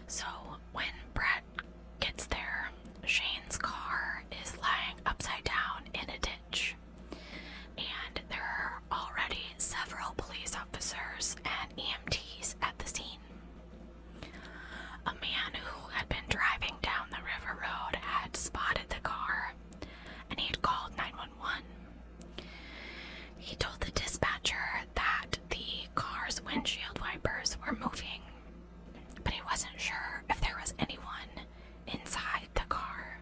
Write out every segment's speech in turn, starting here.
So when Brett gets there, Shane's car is lying upside down in a ditch, and there are already several police officers and EMTs at the scene. A man who had been driving down the river road had spotted the car, and he had called 911. He told the dispatcher that the car's windshield wipers were moving, but he wasn't sure if there was anyone inside the car.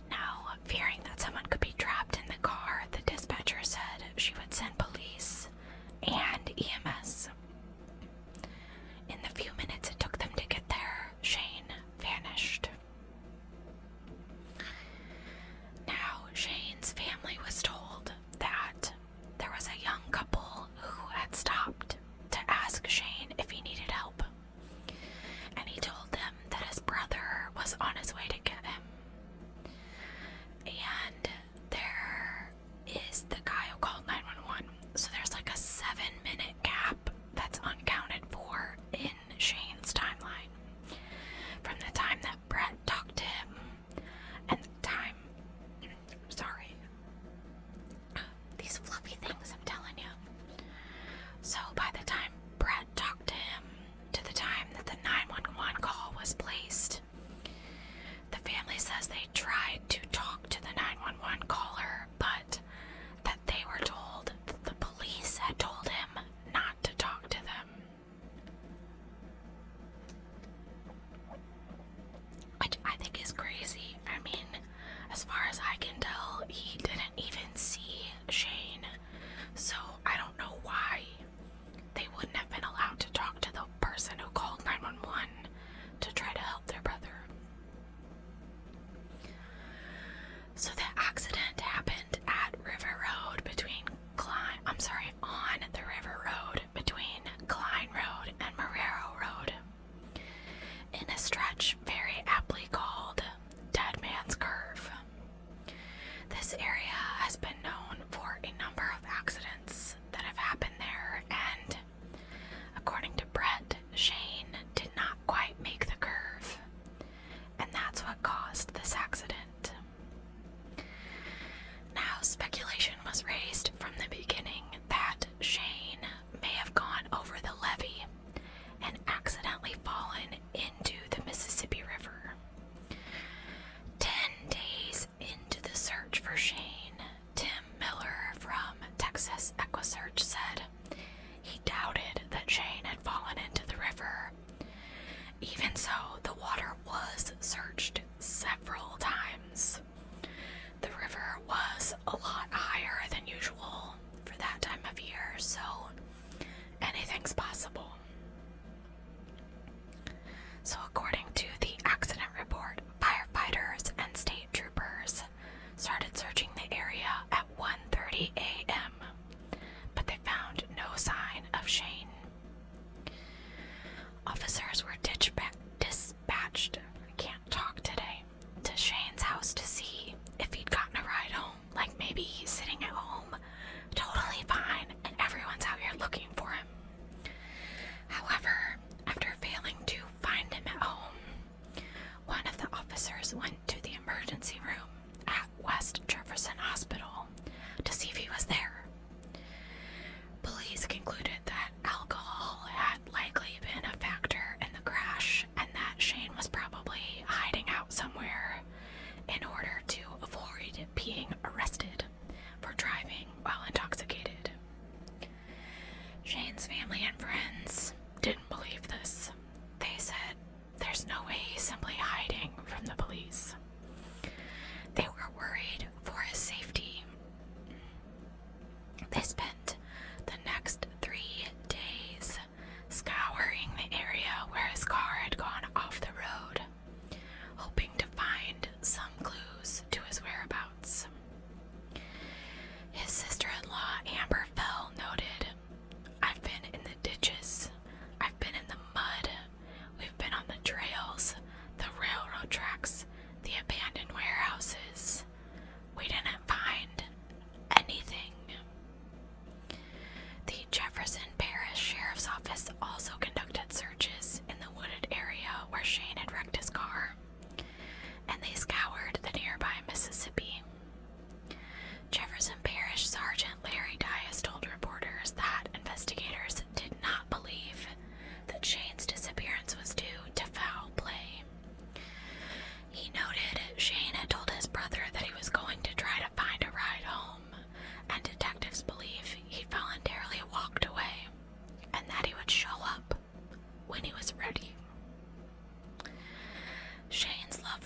Now, fearing that someone could be trapped in the car, the dispatcher said she would send police and EMS. In the few minutes it took them to get there, Shane vanished. Now, Shane's family was told that there was a young couple who had stopped to ask Shane if he needed help, and he told them that his brother was on his way to get him. And there is the guy who called 911, so there's like a 7-minute gap that's uncounted for in Shane's timeline from the time that Brett talked to him and the time, sorry, these fluffy things, I'm telling you. So by the time Brett talked to him to the time that the 911 call was placed, the family says they tried to talk to the 911 caller, but that they were told that the police had told him not to talk to them. Which I think is crazy. I mean, as far as I can tell, he didn't even see Shane, so I don't know why they wouldn't have been allowed to talk to the person who called 911 to try to help their brother. So the accident happened at River Road between on the River Road between Klein Road and Marrero Road, in a stretch very aptly called Dead Man's Curve. This area has been known for a number of accidents that have happened there, and according to Brett, Shane did not quite make the curve, and that's what caused this accident. Now, speculation was raised from the beginning that Shane may have gone over the levee and accidentally fallen into the Mississippi River. 10 days into the search for Shane, Tim Miller from Texas EquiSearch said he doubted that Shane had fallen into the river. Even so, the water was searched several times. The river was a lot higher than usual for that time of year, so anything's possible. So according to the accident report, firefighters and state troopers started searching the area at 1:30 a.m., but they found no sign of Shane. Officers were dispatched, I can't talk today, to Shane's house to see if he'd gotten a ride home, like maybe he's sitting at home, totally fine, and everyone's out here looking for him. However, after failing to find him at home, one of the officers went to the emergency room at West Jefferson Hospital to see if he was there. Police concluded that alcohol had likely been a factor in the crash, and that Shane was probably hiding out somewhere in order to avoid being arrested for driving while intoxicated. Shane's family and friends didn't believe this. They said there's no way he's simply hiding from the police. They were worried for his safety. They spent the next 3 days scouring the area where his car had gone off the road, hoping to find some clues to his whereabouts. His sister-in-law, Amber Fell, noted, "I've been in the ditches. I've been in the mud. We've been on the trails, the railroad tracks, the abandoned warehouses.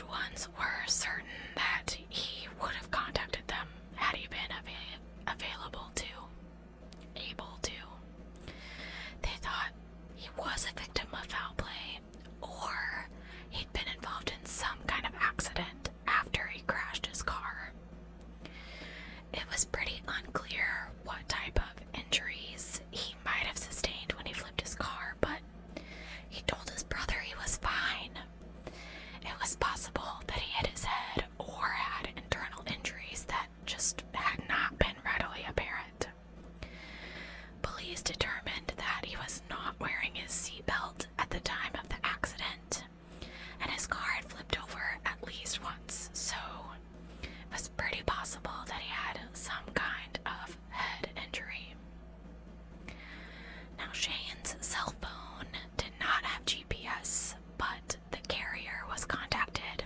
ones were certain that he would have contacted them had he been available to, able to. They thought he was a victim of foul play, or he'd been involved in some kind of accident after he crashed his car. It was pretty unclear what type of injuries he might have sustained when he flipped his car, but he told his brother he was fine. It was possible that he hit his head or had internal injuries that just had not been readily apparent. Police determined that he was not wearing his seatbelt at the time of the accident, and his car had flipped over at least once, so it was pretty possible that he had some kind of head injury. Now, Shane's cell phone did not have GPS, but the carrier was contacted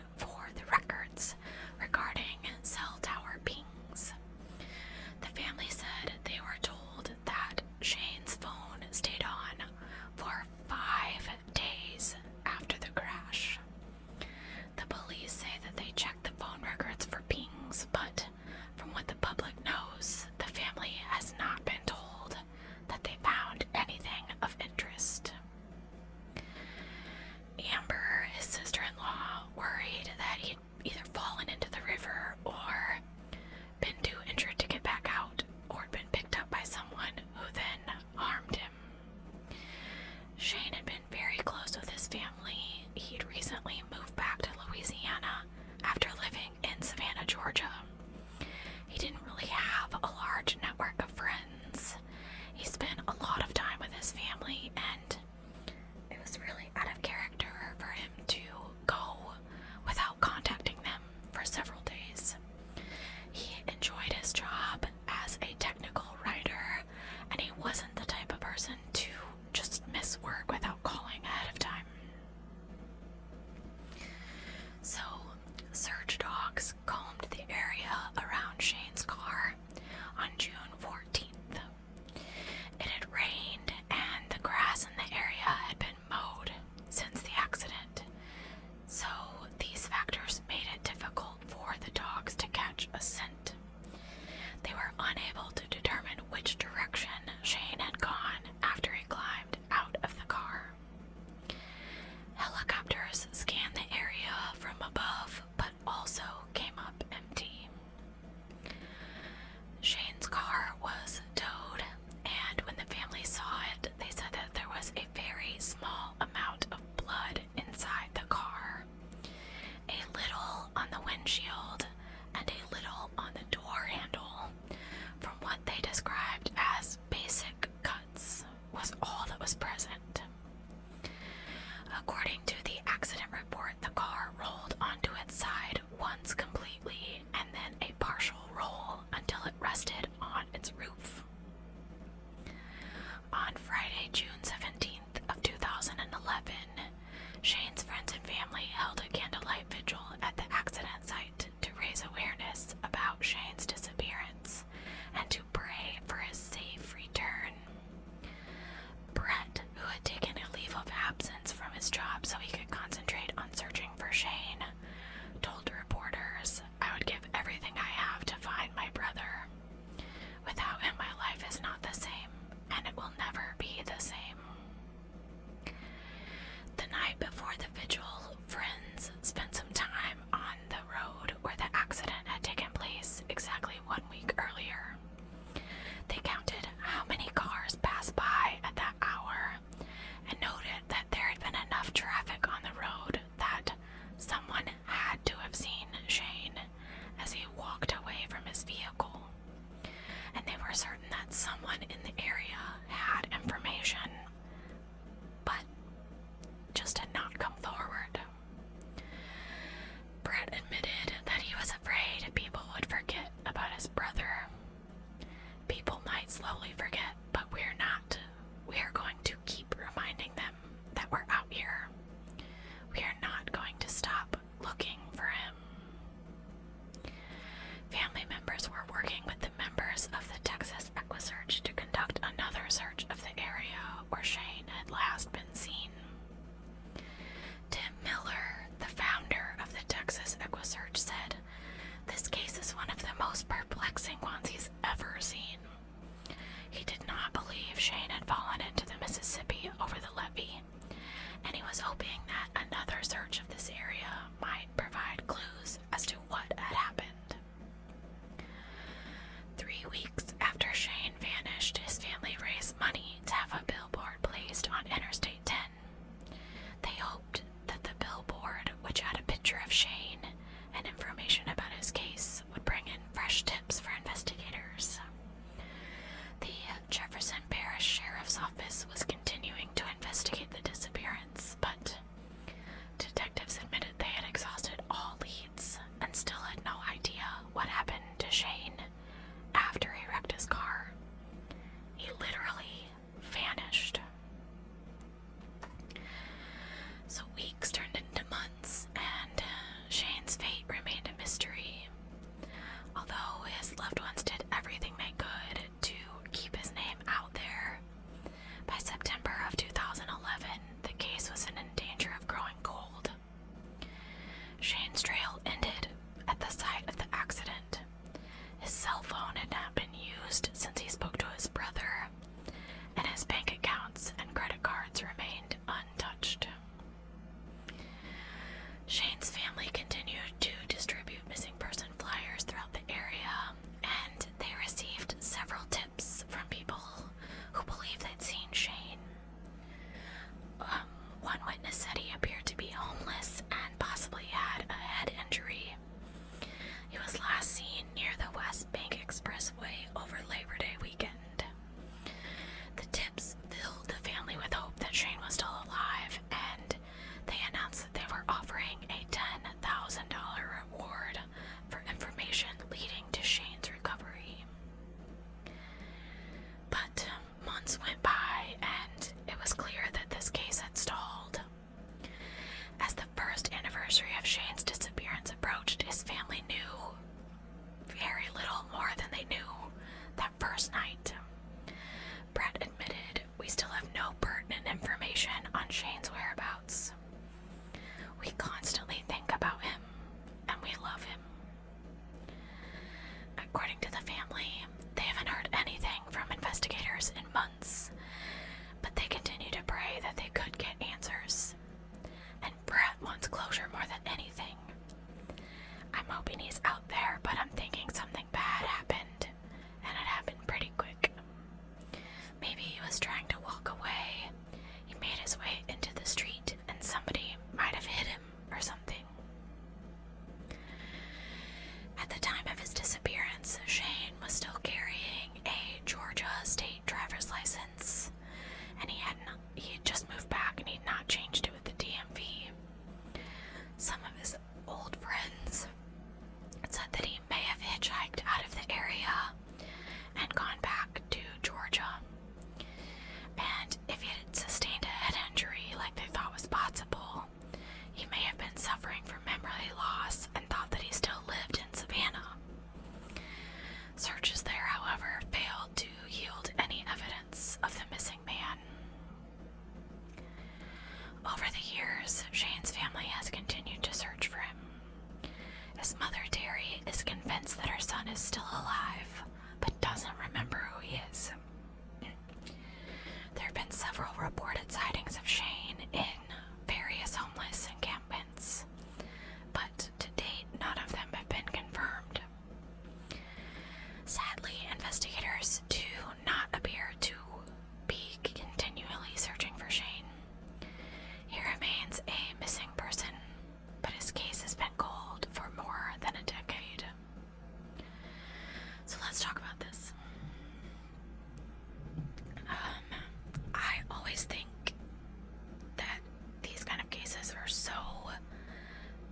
convinced that her son is still alive, but doesn't remember who he is. There have been several reported sightings of Shane in various homeless encampments, but to date, none of them have been confirmed. Sadly, investigators do not appear to be continually searching for Shane. He remains a missing person, but his case has been cold for more than a decade. So let's talk about this. I always think that these kind of cases are so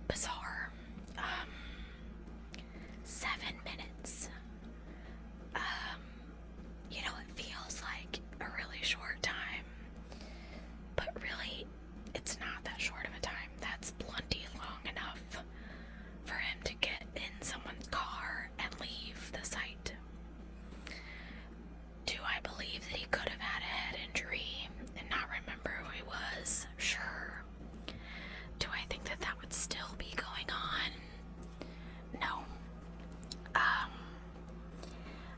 bizarre. 7 minutes. It feels like a really short time, but really, it's not that short of a time. That's plenty long enough for him to get in someone's car and leave the site. Do I believe that he could have had a head injury and not remember who he was? Sure. Do I think that that would still be going on? No.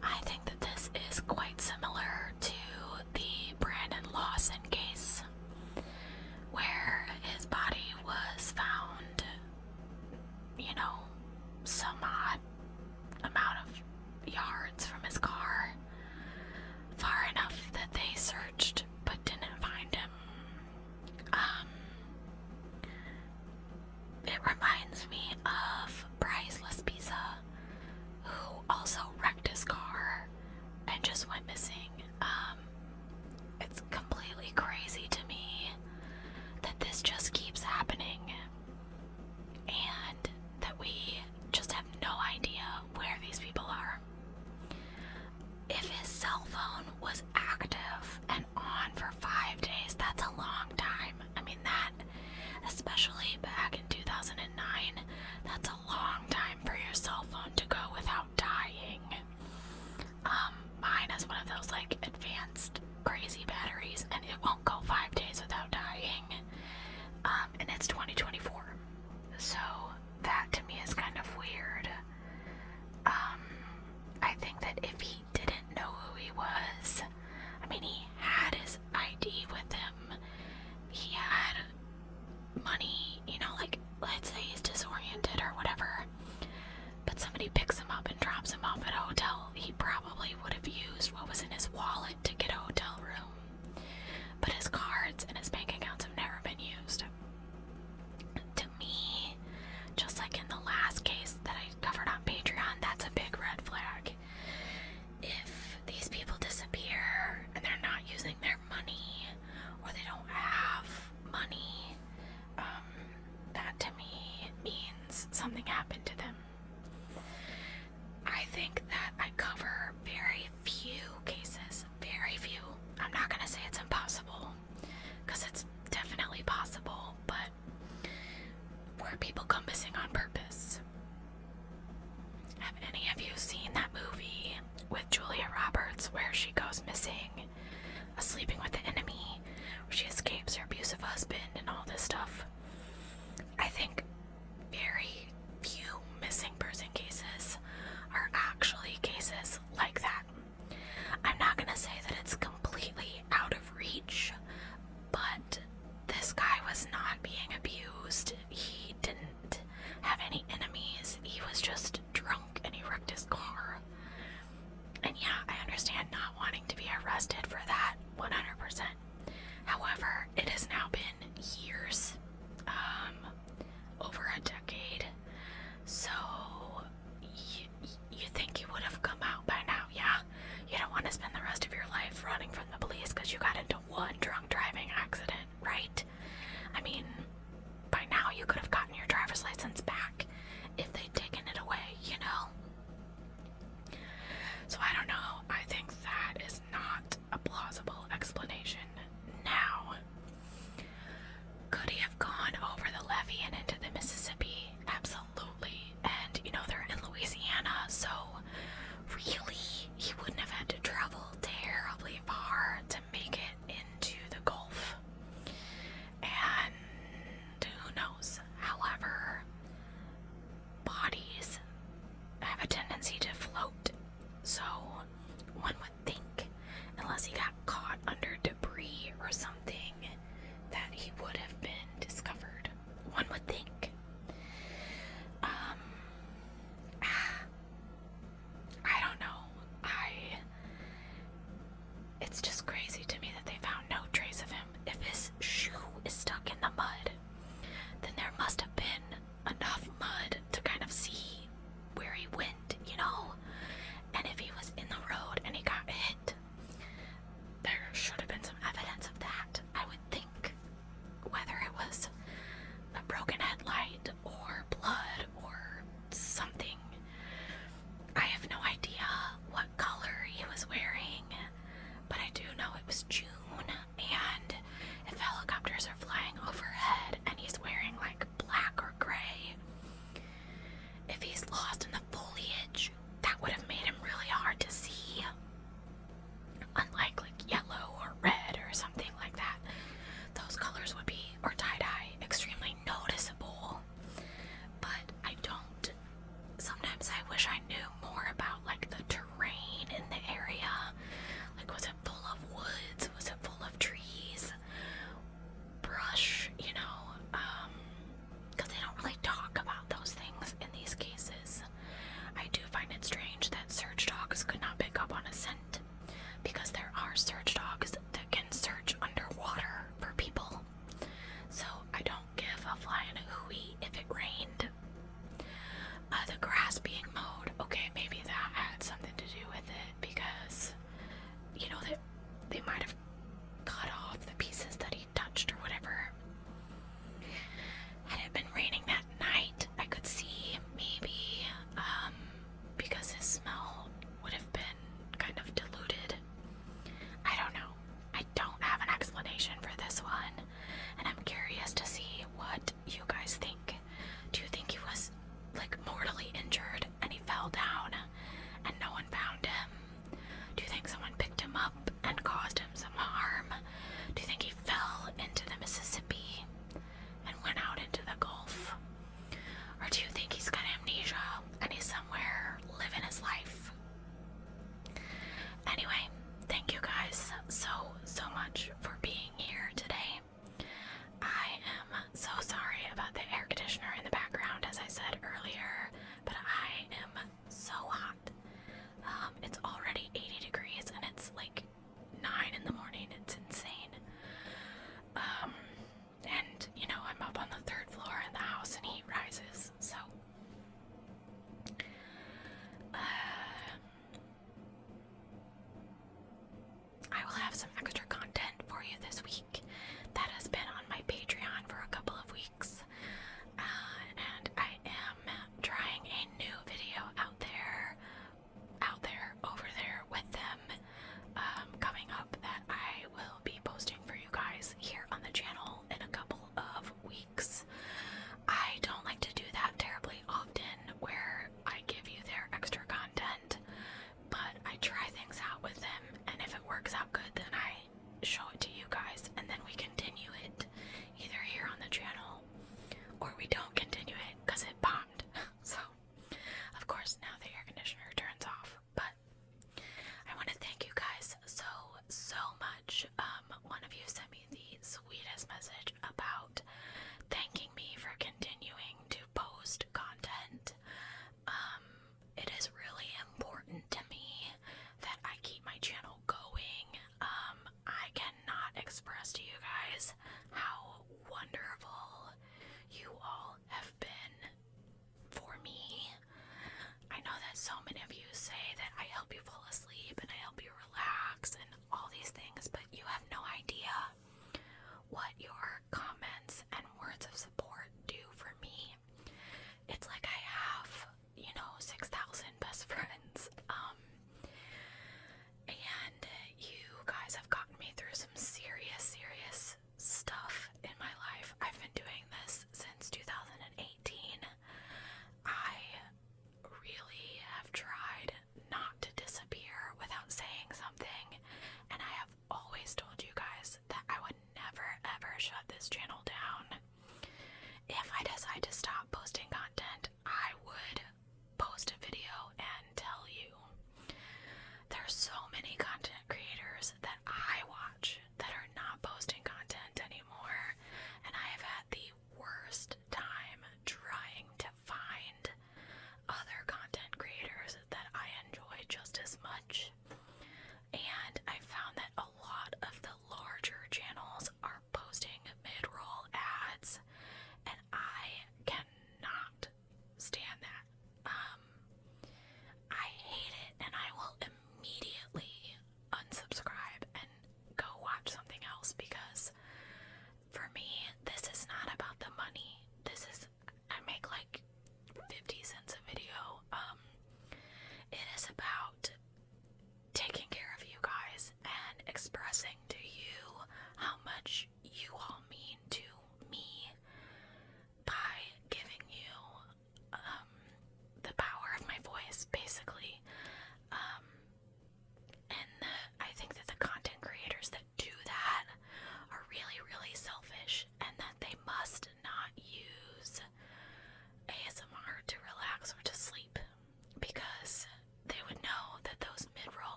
I think that this is quite similar to the Brandon Lawson case, where his body was found, some odd amount of yards from his car, far enough that they searched but didn't find him. It reminds me of Bryce Laspisa, who also wrecked his car and just went missing. It's completely crazy to me that this just keeps happening and that we just have no idea where these people are. If his cell phone was active and on for 5 days, that's a long time. I mean, that, especially back in 2009, that's a long time for your cell phone to go without dying. Mine is one of those, advanced crazy batteries, and it won't go 5 days without dying. And it's 2024. So, that to me is kind of weird. I think that if he didn't know who he was, he had his ID with him. He had money, let's say he's disoriented or whatever. But somebody picks him up and drops him off at a hotel. He probably would have used what was in his wallet to get a hotel room. But his cards and his bank accounts have never been used. To me, just like in the last case that I covered on Patreon, that's a big red flag. If these people disappear and they're not using their money, or they don't have money, that to me means something happened to them. I think that I cover very few cases, very few. I'm not going to say it's impossible, because it's definitely possible, but where people go missing on purpose. Have any of you seen that movie with Julia Roberts where she goes missing, Sleeping with the Enemy, where she escapes her abusive husband